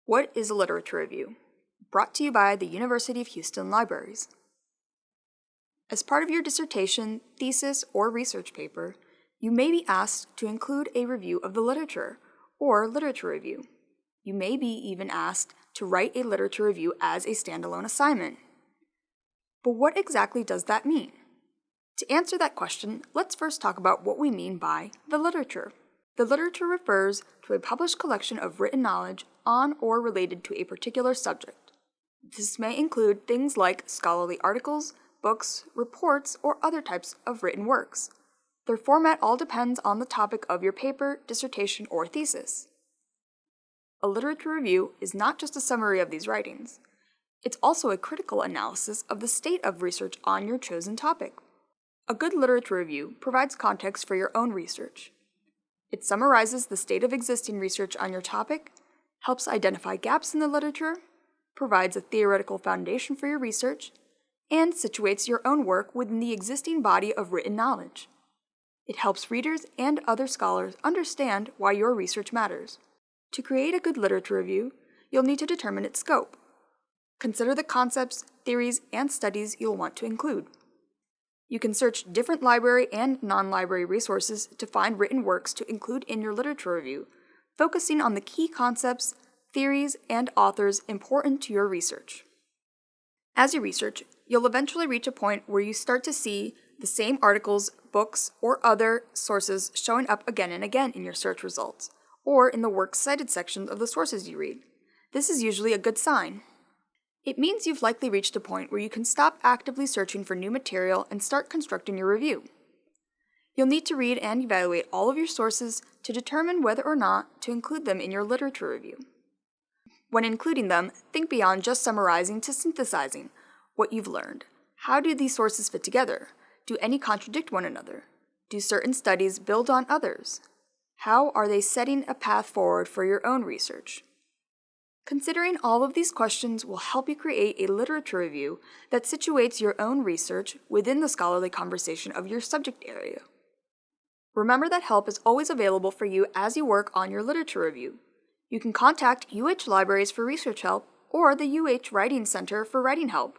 What is a literature review? Brought to you by the University of Houston Libraries. As part of your dissertation, thesis, or research paper, you may be asked to include a review of the literature, or literature review. You may be even asked to write a literature review as a standalone assignment. But what exactly does that mean? To answer that question, let's first talk about what we mean by the literature. The literature refers to a published collection of written knowledge on or related to a particular subject. This may include things like scholarly articles, books, reports, or other types of written works. Their format all depends on the topic of your paper, dissertation, or thesis. A literature review is not just a summary of these writings. It's also a critical analysis of the state of research on your chosen topic. A good literature review provides context for your own research. It summarizes the state of existing research on your topic, helps identify gaps in the literature, provides a theoretical foundation for your research, and situates your own work within the existing body of written knowledge. It helps readers and other scholars understand why your research matters. To create a good literature review, you'll need to determine its scope. Consider the concepts, theories, and studies you'll want to include. You can search different library and non-library resources to find written works to include in your literature review, focusing on the key concepts, theories, and authors important to your research. As you research, you'll eventually reach a point where you start to see the same articles, books, or other sources showing up again and again in your search results, or in the works cited section of the sources you read. This is usually a good sign. It means you've likely reached a point where you can stop actively searching for new material and start constructing your review. You'll need to read and evaluate all of your sources to determine whether or not to include them in your literature review. When including them, think beyond just summarizing to synthesizing what you've learned. How do these sources fit together? Do any contradict one another? Do certain studies build on others? How are they setting a path forward for your own research? Considering all of these questions will help you create a literature review that situates your own research within the scholarly conversation of your subject area. Remember that help is always available for you as you work on your literature review. You can contact UH Libraries for research help or the UH Writing Center for writing help.